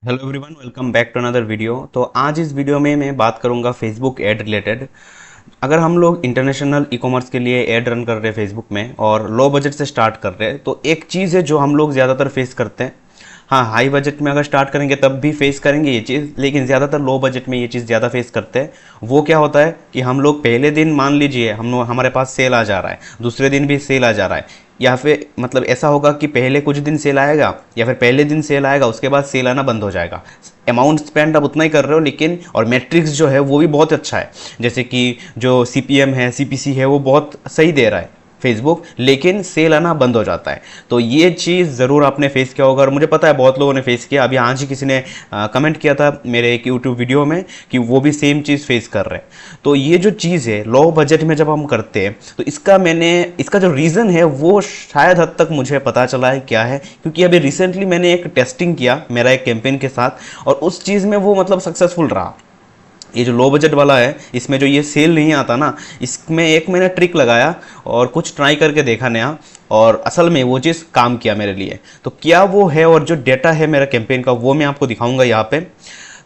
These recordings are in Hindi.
Hello everyone, welcome back to another video. तो आज इस वीडियो में मैं बात करूंगा फेसबुक ऐड रिलेटेड। अगर हम लोग इंटरनेशनल ई कॉमर्स के लिए ऐड रन कर रहे हैं फेसबुक में और लो बजट से स्टार्ट कर रहे हैं, तो एक चीज़ है जो हम लोग ज़्यादातर फेस करते हैं। हाँ, हाई बजट में अगर स्टार्ट करेंगे तब भी फेस करेंगे ये चीज़, लेकिन ज़्यादातर लो बजट में ये चीज़ ज़्यादा फेस करते हैं। वो क्या होता है कि हम लोग पहले दिन, मान लीजिए हमारे पास सेल आ जा रहा है, दूसरे दिन भी सेल आ जा रहा है, या फिर मतलब ऐसा होगा कि पहले कुछ दिन सेल आएगा या फिर पहले दिन सेल आएगा, उसके बाद सेल आना बंद हो जाएगा। अमाउंट स्पेंड आप उतना ही कर रहे हो, लेकिन और मैट्रिक्स जो है वो भी बहुत अच्छा है। जैसे कि जो सीपीएम है, सीपीसी है, वो बहुत सही दे रहा है फेसबुक, लेकिन सेल आना बंद हो जाता है। तो ये चीज़ ज़रूर आपने फेस किया होगा और मुझे पता है बहुत लोगों ने फेस किया। अभी आज ही किसी ने कमेंट किया था मेरे एक यूट्यूब वीडियो में कि वो भी सेम चीज़ फेस कर रहे हैं। तो ये जो चीज़ है लो बजट में जब हम करते हैं, तो इसका जो रीज़न है वो शायद हद तक मुझे पता चला है क्या है। क्योंकि अभी रिसेंटली मैंने एक टेस्टिंग किया मेरा एक कैंपेन के साथ, और उस चीज़ में वो मतलब सक्सेसफुल रहा। ये जो लो बजट वाला है, इसमें जो ये सेल नहीं आता ना, इसमें एक मैंने ट्रिक लगाया और कुछ ट्राई करके देखा नया, और असल में वो चीज़ काम किया मेरे लिए। तो क्या वो है और जो डेटा है मेरा कैंपेन का, वो मैं आपको दिखाऊंगा यहाँ पे।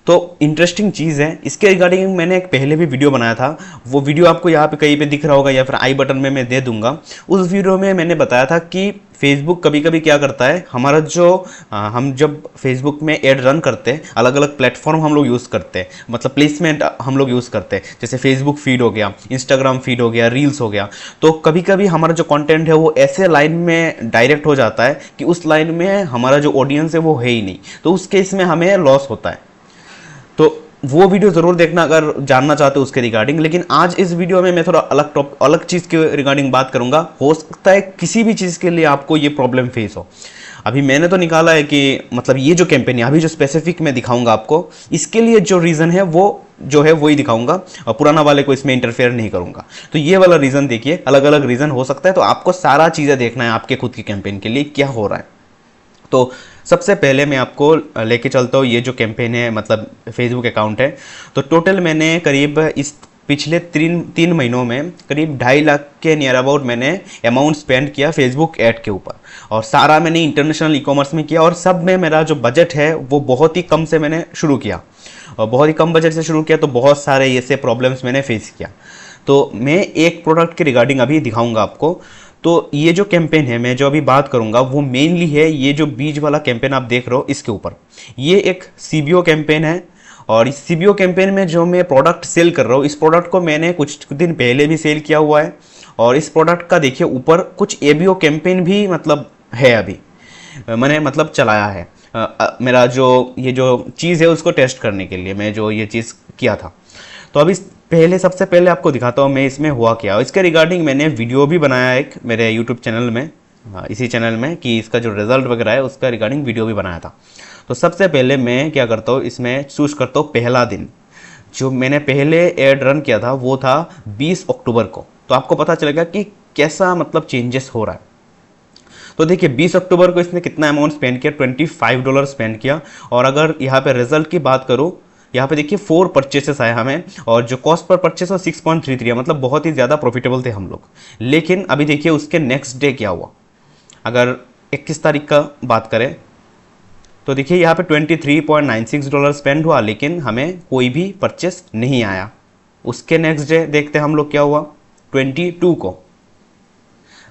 तो इंटरेस्टिंग चीज़ है, इसके रिगार्डिंग मैंने एक पहले भी वीडियो बनाया था। वो वीडियो आपको यहाँ पे कहीं पे दिख रहा होगा या फिर आई बटन में मैं दे दूंगा। उस वीडियो में मैंने बताया था कि फेसबुक कभी कभी क्या करता है, हमारा जो हम जब फेसबुक में ऐड रन करते हैं, अलग अलग प्लेटफॉर्म हम लोग यूज़ करते हैं, मतलब प्लेसमेंट हम लोग यूज़ करते हैं। जैसे फेसबुक फीड हो गया, इंस्टाग्राम फीड हो गया, रील्स हो गया। तो कभी कभी हमारा जो कंटेंट है वो ऐसे लाइन में डायरेक्ट हो जाता है कि उस लाइन में हमारा जो ऑडियंस है वो है ही नहीं। तो उस केस में हमें लॉस होता है। तो वो वीडियो ज़रूर देखना अगर जानना चाहते हो उसके रिगार्डिंग। लेकिन आज इस वीडियो में मैं थोड़ा अलग चीज़ के रिगार्डिंग बात करूंगा। हो सकता है किसी भी चीज़ के लिए आपको ये प्रॉब्लम फेस हो। अभी मैंने तो निकाला है कि मतलब ये जो कैंपेन है अभी जो स्पेसिफिक मैं दिखाऊंगा आपको, इसके लिए जो रीज़न है वो जो है वही दिखाऊंगा, और पुराना वाले को इसमें इंटरफेयर नहीं करूंगा। तो ये वाला रीज़न देखिए, अलग अलग रीज़न हो सकता है, तो आपको सारा चीज़ें देखना है आपके खुद की कैंपेन के लिए क्या हो रहा है। तो सबसे पहले मैं आपको लेके चलता हूँ, ये जो कैंपेन है मतलब फेसबुक अकाउंट है। तो टोटल मैंने करीब इस पिछले तीन महीनों में करीब 2.5 लाख के नियर अबाउट मैंने अमाउंट स्पेंड किया फेसबुक ऐड के ऊपर, और सारा मैंने इंटरनेशनल ई कॉमर्स में किया। और सब में मेरा जो बजट है वो बहुत ही कम से मैंने शुरू किया, और बहुत ही कम बजट से शुरू किया, तो बहुत सारे ऐसे प्रॉब्लम्स मैंने फेस किया। तो मैं एक प्रोडक्ट के रिगार्डिंग अभी दिखाऊंगा आपको। तो ये जो कैंपेन है मैं जो अभी बात करूंगा वो मेनली है ये जो बीज वाला कैंपेन आप देख रहे हो इसके ऊपर। ये एक सीबीओ कैंपेन है, और इस सीबीओ कैंपेन में जो मैं प्रोडक्ट सेल कर रहा हूँ, इस प्रोडक्ट को मैंने कुछ दिन पहले भी सेल किया हुआ है। और इस प्रोडक्ट का देखिए ऊपर कुछ एबीओ कैंपेन भी मतलब है, अभी मैंने मतलब चलाया है। मेरा जो ये जो चीज़ है उसको टेस्ट करने के लिए मैं जो ये चीज़ किया था। तो अभी पहले सबसे पहले आपको दिखाता हूँ मैं इसमें हुआ क्या। इसके रिगार्डिंग मैंने वीडियो भी बनाया एक मेरे यूट्यूब चैनल में, इसी चैनल में, कि इसका जो रिजल्ट वगैरह है उसका रिगार्डिंग वीडियो भी बनाया था। तो सबसे पहले मैं क्या करता हूँ, इसमें चूज करता हूँ पहला दिन। जो मैंने पहले एड रन किया था वो था 20 अक्टूबर को। तो आपको पता चलेगा कि कैसा मतलब चेंजेस हो रहा है। तो देखिए 20 अक्टूबर को इसने कितना अमाउंट स्पेंड किया, $25 स्पेंड किया। और अगर यहाँ पे रिजल्ट की बात करूँ, यहाँ पे देखिए 4 परचेसेस आए हमें, और जो कॉस्ट पर परचेस हो 6.33 है, मतलब बहुत ही ज़्यादा प्रॉफिटेबल थे हम लोग। लेकिन अभी देखिए उसके नेक्स्ट डे क्या हुआ। अगर 21 तारीख का बात करें तो देखिए यहाँ पे $23.96 स्पेंड हुआ, लेकिन हमें कोई भी परचेस नहीं आया। उसके नेक्स्ट डे देखते हैं हम लोग क्या हुआ 22 को,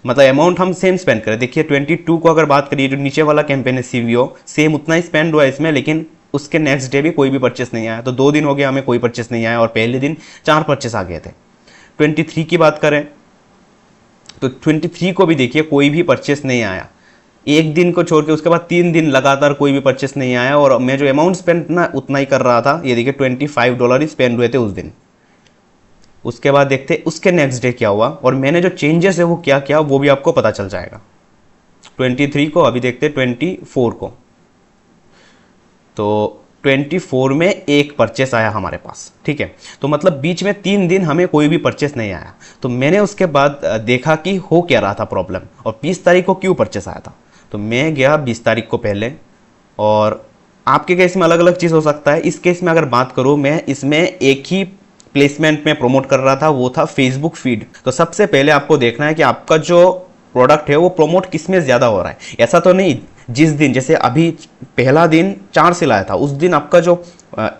मतलब अमाउंट हम सेम स्पेंड करें। देखिए 22 को अगर बात करिए, जो नीचे वाला कैंपेन है सीवीओ, सेम उतना ही स्पेंड हुआ इसमें, लेकिन उसके नेक्स्ट डे भी कोई भी परचेस नहीं आया। तो 2 दिन हो गया हमें कोई परचेस नहीं आया, और पहले दिन 4 परचेस आ गए थे। 23 की बात करें तो 23 को भी देखिए कोई भी परचेस नहीं आया, एक दिन को छोड़ के। उसके बाद 3 दिन लगातार कोई भी परचेस नहीं आया, और मैं जो अमाउंट स्पेंड ना उतना ही कर रहा था। ये देखिए $25 ही स्पेंड हुए थे उस दिन। उसके बाद देखते उसके नेक्स्ट डे क्या हुआ, और मैंने जो चेंजेस है वो क्या किया वो भी आपको पता चल जाएगा। 23 को, अभी देखते 24 को। तो 24 में एक परचेस आया हमारे पास, ठीक है। तो मतलब बीच में 3 दिन हमें कोई भी परचेस नहीं आया। तो मैंने उसके बाद देखा कि हो क्या रहा था प्रॉब्लम, और 20 तारीख को क्यों परचेस आया था। तो मैं गया 20 तारीख को पहले, और आपके केस में अलग अलग चीज़ हो सकता है। इस केस में अगर बात करूँ, मैं इसमें एक ही प्लेसमेंट में प्रमोट कर रहा था, वो था फेसबुक फीड। तो सबसे पहले आपको देखना है कि आपका जो प्रोडक्ट है वो प्रमोट किस में ज़्यादा हो रहा है। ऐसा तो नहीं जिस दिन जैसे अभी पहला दिन 4 सेल आया था, उस दिन आपका जो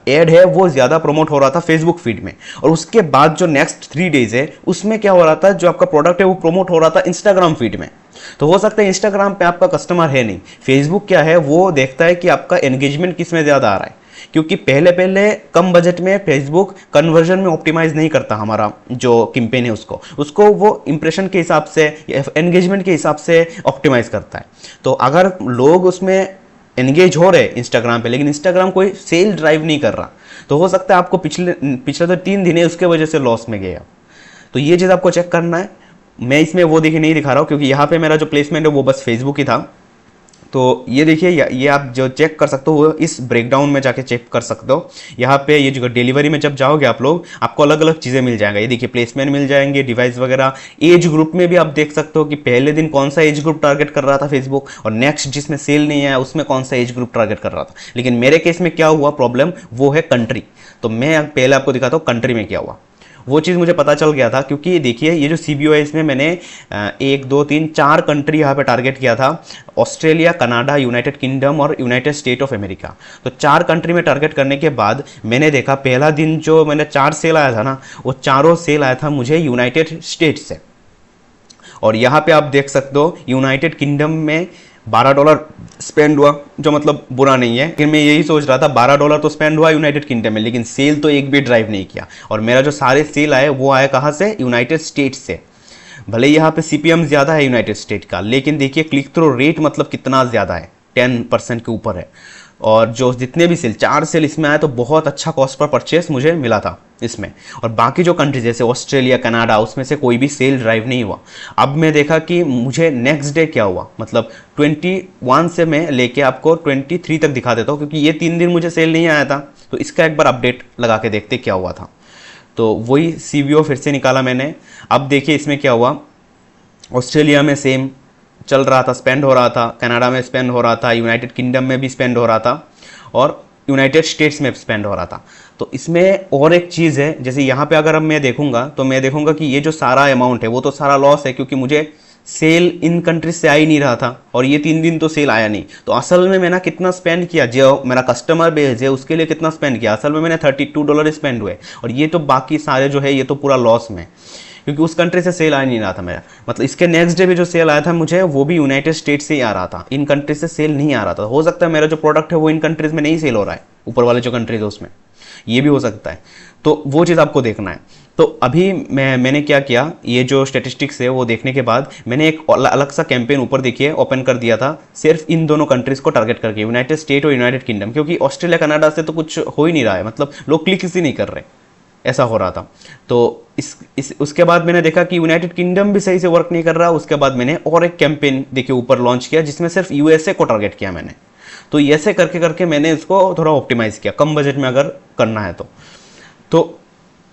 एड है वो ज़्यादा प्रमोट हो रहा था फेसबुक फीड में, और उसके बाद जो नेक्स्ट 3 डेज है उसमें क्या हो रहा था, जो आपका प्रोडक्ट है वो प्रमोट हो रहा था इंस्टाग्राम फीड में। तो हो सकता है इंस्टाग्राम पे आपका कस्टमर है नहीं, फेसबुक क्या है वो देखता है कि आपका एंगेजमेंट किस में ज़्यादा आ रहा है, क्योंकि पहले पहले कम बजट में फेसबुक कन्वर्जन में ऑप्टिमाइज नहीं करता हमारा जो कैंपेन है उसको वो इंप्रेशन के हिसाब से एंगेजमेंट के हिसाब से ऑप्टिमाइज करता है। तो अगर लोग उसमें एंगेज हो रहे इंस्टाग्राम पे, लेकिन इंस्टाग्राम कोई सेल ड्राइव नहीं कर रहा, तो हो सकता है आपको पिछले तो 3 दिन है उसके वजह से लॉस में गया। तो ये चीज़ आपको चेक करना है। मैं इसमें वो देखिए नहीं दिखा रहा हूँ, क्योंकि यहाँ पे मेरा जो प्लेसमेंट है वो बस फेसबुक ही था। तो ये देखिए, ये आप जो चेक कर सकते हो वो इस ब्रेकडाउन में जाके चेक कर सकते हो। यहाँ पे ये जो डिलीवरी में जब जाओगे आप लोग, आपको अलग अलग चीज़ें मिल जाएंगे। ये देखिए प्लेसमेंट मिल जाएंगे, डिवाइस वगैरह, एज ग्रुप में भी आप देख सकते हो कि पहले दिन कौन सा एज ग्रुप टारगेट कर रहा था फेसबुक, और नेक्स्ट जिसमें सेल नहीं आया उसमें कौन सा एज ग्रुप टारगेट कर रहा था। लेकिन मेरे केस में क्या हुआ प्रॉब्लम, वो है कंट्री। तो मैं पहले आपको दिखाता हूँ कंट्री में क्या हुआ। वो चीज़ मुझे पता चल गया था, क्योंकि देखिए ये जो CBO है इसमें मैंने 1 2 3 4 कंट्री यहाँ पे टारगेट किया था, ऑस्ट्रेलिया, कनाडा, यूनाइटेड किंगडम और यूनाइटेड स्टेट ऑफ अमेरिका। तो 4 कंट्री में टारगेट करने के बाद मैंने देखा पहला दिन जो मैंने 4 सेल आया था ना, वो चारों सेल आया था मुझे यूनाइटेड स्टेट से। और यहाँ पे आप देख सकते हो यूनाइटेड किंगडम में $12 स्पेंड हुआ, जो मतलब बुरा नहीं है, लेकिन मैं यही सोच रहा था $12 तो स्पेंड हुआ यूनाइटेड किंगडम में, लेकिन सेल तो एक भी ड्राइव नहीं किया। और मेरा जो सारे सेल आए वो आए कहाँ से, यूनाइटेड स्टेट से। भले यहाँ पे CPM ज़्यादा है यूनाइटेड स्टेट का, लेकिन देखिए क्लिक थ्रू रेट मतलब कितना ज़्यादा है, 10% के ऊपर है। और जो जितने भी सेल 4 सेल इसमें आए, तो बहुत अच्छा कॉस्ट पर परचेस मुझे मिला था इसमें। और बाकी जो कंट्री जैसे ऑस्ट्रेलिया, कनाडा, उसमें से कोई भी सेल ड्राइव नहीं हुआ। अब मैं देखा कि मुझे नेक्स्ट डे क्या हुआ, मतलब 21 से मैं लेके आपको 23 तक दिखा देता हूँ, क्योंकि ये 3 दिन मुझे सेल नहीं आया था। तो इसका एक बार अपडेट लगा के देखते क्या हुआ था। तो वही CBO फिर से निकाला मैंने। अब देखिए इसमें क्या हुआ, ऑस्ट्रेलिया में सेम चल रहा था, स्पेंड हो रहा था, कनाडा में स्पेंड हो रहा था, यूनाइटेड किंगडम में भी स्पेंड हो रहा था, और यूनाइटेड स्टेट्स में स्पेंड हो रहा था। तो इसमें और एक चीज़ है, जैसे यहाँ पे अगर अब मैं देखूंगा तो मैं देखूंगा कि ये जो सारा अमाउंट है वो तो सारा लॉस है, क्योंकि मुझे सेल इन कंट्रीज से आ ही नहीं रहा था, और ये 3 दिन तो सेल आया नहीं। तो असल में मैंने कितना स्पेंड किया, जो मेरा कस्टमर बेस है उसके लिए कितना स्पेंड किया, असल में मैंने $32 स्पेंड हुए। और ये तो बाकी सारे जो है ये तो पूरा लॉस में, क्योंकि उस कंट्री से सेल आ नहीं रहा था मेरा। मतलब इसके नेक्स्ट डे भी जो सेल आया था मुझे, वो भी यूनाइटेड स्टेट से ही आ रहा था, इन कंट्रीज से सेल नहीं आ रहा था। हो सकता है मेरा जो प्रोडक्ट है वो इन कंट्रीज में नहीं सेल हो रहा है, ऊपर वाले जो कंट्रीज है उसमें, ये भी हो सकता है। तो वो चीज़ आपको देखना है। तो अभी मैंने क्या किया, ये जो स्टेटिस्टिक्स है वो देखने के बाद मैंने एक अलग सा कैंपेन ऊपर देखिए ओपन कर दिया था, सिर्फ इन दोनों कंट्रीज को टारगेट करके, यूनाइटेड स्टेट और यूनाइटेड किंगडम, क्योंकि ऑस्ट्रेलिया कनाडा से तो कुछ हो ही नहीं रहा है, मतलब लोग क्लिक ही नहीं कर रहे, ऐसा हो रहा था। तो उसके बाद मैंने देखा कि यूनाइटेड किंगडम भी सही से वर्क नहीं कर रहा। उसके बाद मैंने और एक कैंपेन देखिए ऊपर लॉन्च किया, जिसमें सिर्फ USA को टारगेट किया मैंने। तो ऐसे करके करके मैंने इसको थोड़ा ऑप्टिमाइज किया, कम बजट में अगर करना है तो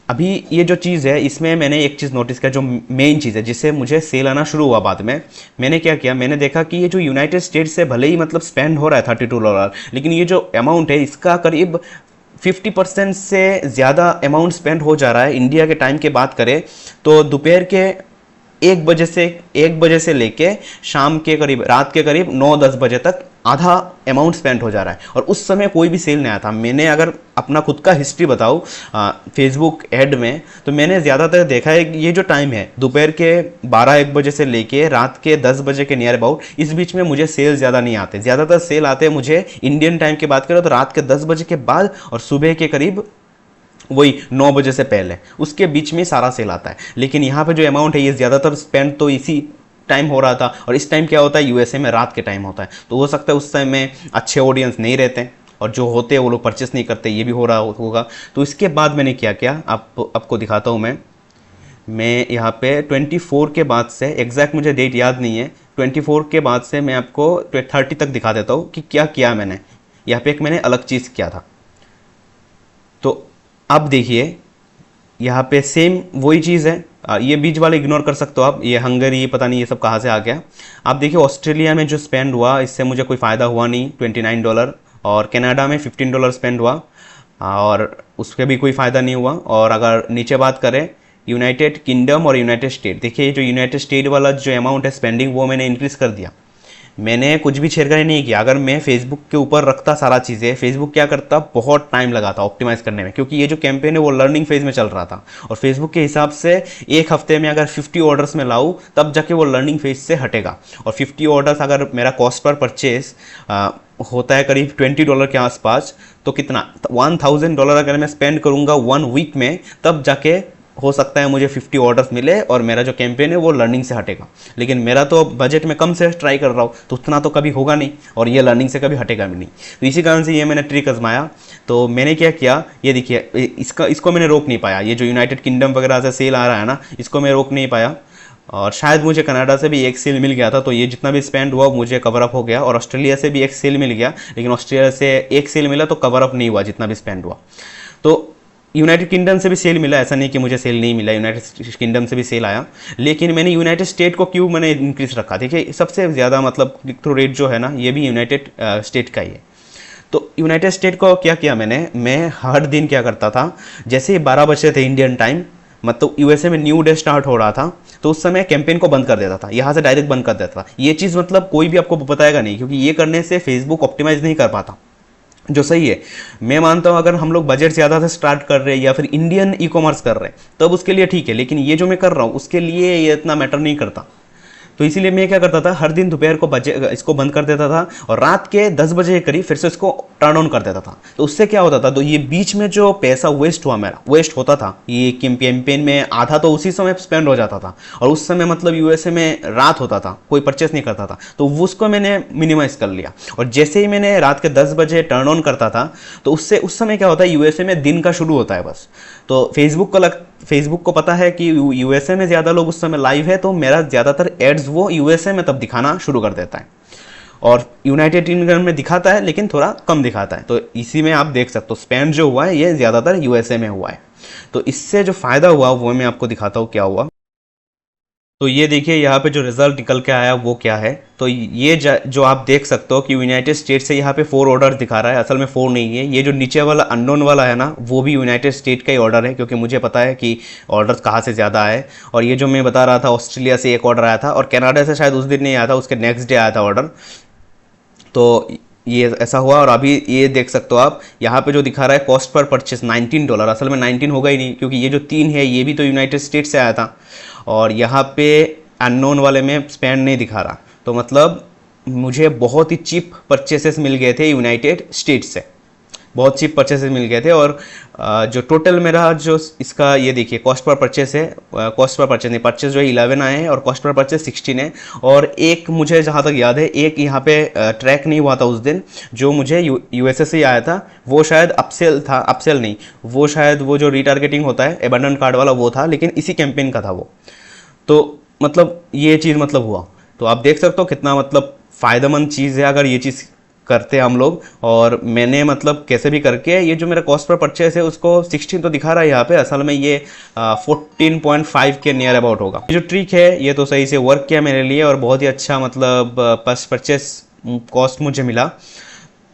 अभी ये जो चीज़ है इसमें मैंने एक चीज़ नोटिस किया, जो मेन चीज़ है जिससे मुझे सेल आना शुरू हुआ बाद में। मैंने क्या किया, मैंने देखा कि ये जो यूनाइटेड स्टेट्स से भले ही मतलब स्पेंड हो रहा है $32, लेकिन ये जो अमाउंट है इसका करीब 50% से ज़्यादा अमाउंट स्पेंड हो जा रहा है। इंडिया के टाइम की बात करें तो दोपहर के 1 बजे से लेके शाम के करीब, रात के करीब 9-10 बजे तक आधा अमाउंट स्पेंड हो जा रहा है, और उस समय कोई भी सेल नहीं आया था। मैंने अगर अपना खुद का हिस्ट्री बताऊँ फेसबुक एड में, तो मैंने ज़्यादातर देखा है कि ये जो टाइम है दोपहर के 12-1 बजे से लेके रात के 10 बजे के नियर अबाउट, इस बीच में मुझे सेल ज़्यादा नहीं आते। ज़्यादातर सेल आते हैं मुझे इंडियन टाइम की बात करें तो रात के 10 बजे के बाद और सुबह के करीब वही 9 बजे से पहले, उसके बीच में सारा सेल आता है। लेकिन यहाँ पे जो अमाउंट है ये ज़्यादातर स्पेंड तो इसी टाइम हो रहा था, और इस टाइम क्या होता है USA में रात के टाइम होता है, तो हो सकता है उस टाइम में अच्छे ऑडियंस नहीं रहते, और जो होते हैं वो लोग परचेस नहीं करते, ये भी हो रहा होगा। तो इसके बाद मैंने क्या किया आपको दिखाता हूँ। मैं यहाँ पे 24 के बाद से, एग्जैक्ट मुझे डेट याद नहीं है, 24 के बाद से मैं आपको 30 तक दिखा देता हूँ कि क्या किया मैंने। यहाँ पे एक मैंने अलग चीज़ किया था। तो अब देखिए यहाँ पे सेम वही चीज़ है, ये बीच वाले इग्नोर कर सकते हो आप, ये हंगरी पता नहीं ये सब कहाँ से आ गया। आप देखिए ऑस्ट्रेलिया में जो स्पेंड हुआ इससे मुझे कोई फ़ायदा हुआ नहीं, $29, और कनाडा में $15 स्पेंड हुआ और उसके भी कोई फ़ायदा नहीं हुआ। और अगर नीचे बात करें यूनाइटेड किंगडम और यूनाइटेड स्टेट, देखिए जो यूनाइटेड स्टेट वाला जो अमाउंट है स्पेंडिंग वो मैंने इंक्रीज़ कर दिया। मैंने कुछ भी छेड़खानी नहीं किया। अगर मैं फेसबुक के ऊपर रखता सारा चीज़ें, फेसबुक क्या करता, बहुत टाइम लगाता ऑप्टिमाइज़ करने में, क्योंकि ये जो कैंपेन है वो लर्निंग फेज में चल रहा था। और फेसबुक के हिसाब से एक हफ्ते में अगर 50 ऑर्डर्स में लाऊं तब जाके वो लर्निंग फेज से हटेगा। और 50 ऑर्डर्स अगर मेरा कॉस्ट पर परचेज होता है करीब $20 के आसपास, तो कितना, $1000 अगर मैं स्पेंड करूँगा 1 वीक में, तब जाके हो सकता है मुझे 50 ऑर्डर्स मिले और मेरा जो कैंपेन है वो लर्निंग से हटेगा। लेकिन मेरा तो बजट में कम से ट्राई कर रहा हूँ, तो उतना तो कभी होगा नहीं और ये लर्निंग से कभी हटेगा भी नहीं। तो इसी कारण से ये मैंने ट्रिक आजमाया। तो मैंने क्या किया, ये देखिए, इसको मैंने रोक नहीं पाया। ये जो यूनाइटेड किंगडम वगैरह से सेल आ रहा है ना, इसको मैं रोक नहीं पाया। और शायद मुझे कनाडा से भी एक सेल मिल गया था, तो ये जितना भी स्पेंड हुआ मुझे कवर अप हो गया। और ऑस्ट्रेलिया से भी एक सेल मिल गया, लेकिन ऑस्ट्रेलिया से एक सेल मिला तो कवर अप नहीं हुआ जितना भी स्पेंड हुआ। तो यूनाइटेड किंगडम से भी सेल मिला, ऐसा नहीं कि मुझे सेल नहीं मिला, यूनाइटेड किंगडम से भी सेल आया। लेकिन मैंने यूनाइटेड स्टेट को क्यों मैंने इंक्रीज रखा, देखिए सबसे ज़्यादा मतलब क्लिक थ्रू रेट जो है ना, ये भी यूनाइटेड स्टेट का ही है। तो यूनाइटेड स्टेट को क्या किया मैं हर दिन क्या करता था, जैसे ही 12 बजे थे इंडियन टाइम, मतलब यूएसए में न्यू डे स्टार्ट हो रहा था, तो उस समय कैंपेन को बंद कर देता था, यहाँ से डायरेक्ट बंद कर देता था। ये चीज़ मतलब कोई भी आपको बताएगा नहीं, क्योंकि ये करने से फेसबुक ऑप्टिमाइज नहीं कर पाता, जो सही है। मैं मानता हूँ अगर हम लोग बजट ज़्यादा से स्टार्ट कर रहे हैं या फिर इंडियन ई कॉमर्स कर रहे हैं तब उसके लिए ठीक है, लेकिन ये जो मैं कर रहा हूँ उसके लिए ये इतना मैटर नहीं करता। तो इसीलिए मैं क्या करता था, हर दिन दोपहर को इसको बंद कर देता था और रात के 10 बजे के करीब फिर से इसको टर्न ऑन कर देता था। तो उससे क्या होता था, तो ये बीच में जो पैसा वेस्ट हुआ मेरा, वेस्ट होता था, ये कैंपेन में आधा तो उसी समय स्पेंड हो जाता था। और उस समय मतलब यूएसए में रात होता था, कोई परचेस नहीं करता था, तो उसको मैंने मिनिमाइज कर लिया। और जैसे ही मैंने रात के 10 बजे टर्न ऑन करता था, तो उससे उस समय क्या होता है, यूएसए में दिन का शुरू होता है बस। तो फेसबुक को पता है कि यूएसए में ज़्यादा लोग उस समय लाइव है, तो मेरा ज़्यादातर एड्स वो यूएसए में तब दिखाना शुरू कर देता है। और यूनाइटेड किंगडम में दिखाता है लेकिन थोड़ा कम दिखाता है। तो इसी में आप देख सकते हो स्पेंड जो हुआ है ये ज़्यादातर यूएसए में हुआ है। तो इससे जो फ़ायदा हुआ वो मैं आपको दिखाता हूँ क्या हुआ। तो ये देखिए यहाँ पे जो रिजल्ट निकल के आया वो क्या है। तो ये जो आप देख सकते हो कि यूनाइटेड स्टेट से यहाँ पे 4 ऑर्डर दिखा रहा है, असल में 4 नहीं है। ये जो नीचे वाला अननोन वाला है ना, वो भी यूनाइटेड स्टेट का ही ऑर्डर है, क्योंकि मुझे पता है कि ऑर्डर कहाँ से ज़्यादा आए। और ये जो मैं बता रहा था, ऑस्ट्रेलिया से एक ऑर्डर आया था और कनाडा से शायद उस दिन नहीं आया था, उसके नेक्स्ट डे आया था ऑर्डर। तो ये ऐसा हुआ। और अभी ये देख सकते हो आप, यहाँ पे जो दिखा रहा है कॉस्ट पर परचेस $19, असल में 19 होगा ही नहीं, क्योंकि ये जो 3 है ये भी तो यूनाइटेड स्टेट से आया था। और यहाँ पे अननोन वाले में स्पेंड नहीं दिखा रहा, तो मतलब मुझे बहुत ही चीप परचेसेस मिल गए थे यूनाइटेड स्टेट से, बहुत चीप परचेसेस मिल गए थे। और जो टोटल मेरा जो इसका ये देखिए कॉस्ट पर परचेस है, कॉस्ट पर परचेस नहीं, परचेस जो है 11 आए हैं और कॉस्ट पर परचेस 16 है। और एक मुझे जहाँ तक याद है, एक यहाँ पे ट्रैक नहीं हुआ था उस दिन, जो मुझे यूएसए से आया था, वो शायद अपसेल था, अपसेल नहीं, वो शायद वो जो रीटारगेटिंग होता है एबंडन कार्ड वाला वो था, लेकिन इसी कैंपेन का था वो। तो मतलब ये चीज़ मतलब हुआ। तो आप देख सकते हो कितना मतलब फ़ायदेमंद चीज़ है अगर ये चीज़ करते हैं हम लोग। और मैंने मतलब कैसे भी करके ये जो मेरा कॉस्ट पर परचेस है उसको 16 तो दिखा रहा है यहाँ पे, असल में ये 14.5 के नियर अबाउट होगा। ये जो ट्रिक है ये तो सही से वर्क किया मेरे लिए और बहुत ही अच्छा मतलब परचेस कॉस्ट मुझे मिला।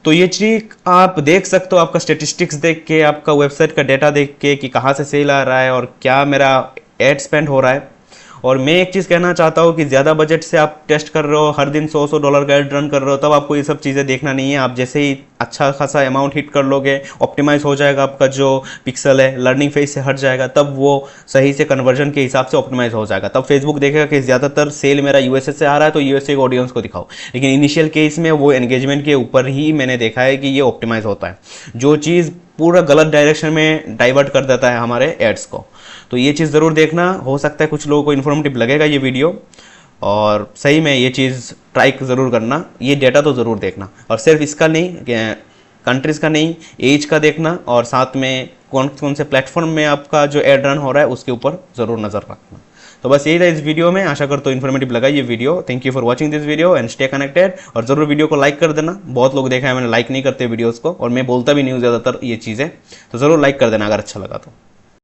तो ये ट्रिक आप देख सकते हो, आपका स्टेटिस्टिक्स देख के, आपका वेबसाइट का डेटा देख के कि कहाँ से सेल आ रहा है और क्या मेरा एड स्पेंड हो रहा है। और मैं एक चीज़ कहना चाहता हूँ कि ज़्यादा बजट से आप टेस्ट कर रहे हो, हर दिन $100 का एड रन कर रहे हो, तब आपको ये सब चीज़ें देखना नहीं है। आप जैसे ही अच्छा खासा अमाउंट हिट कर लोगे, ऑप्टिमाइज हो जाएगा आपका जो पिक्सल है, लर्निंग फेज से हट जाएगा, तब वो सही से कन्वर्जन के हिसाब से ऑप्टिमाइज हो जाएगा। तब फेसबुक देखेगा कि ज़्यादातर सेल मेरा यूएसए से आ रहा है, तो यूएसए के ऑडियंस को दिखाओ। लेकिन इनिशियल केस में वो एंगेजमेंट के ऊपर ही मैंने देखा है कि ये ऑप्टिमाइज होता है, जो चीज़ पूरा गलत डायरेक्शन में डाइवर्ट कर देता है हमारे एड्स को। तो ये चीज़ ज़रूर देखना, हो सकता है कुछ लोगों को इन्फॉर्मेटिव लगेगा ये वीडियो, और सही में ये चीज़ ट्राई ज़रूर करना, ये डेटा तो ज़रूर देखना। और सिर्फ इसका नहीं, कंट्रीज़ का नहीं, एज का देखना, और साथ में कौन कौन से प्लेटफॉर्म में आपका जो एड रन हो रहा है उसके ऊपर ज़रूर नज़र रखना। तो बस यही था इस वीडियो में, आशा करता हूँ इन्फॉर्मेटिव लगा ये video. Thank you for watching this video and stay connected. और ज़रूर वीडियो को लाइक कर देना, बहुत लोग देखा है मैंने लाइक नहीं करते वीडियोज़ को, और मैं बोलता भी नहीं हूँ ज़्यादातर ये चीज़ें, तो ज़रूर लाइक कर देना अगर अच्छा लगा तो।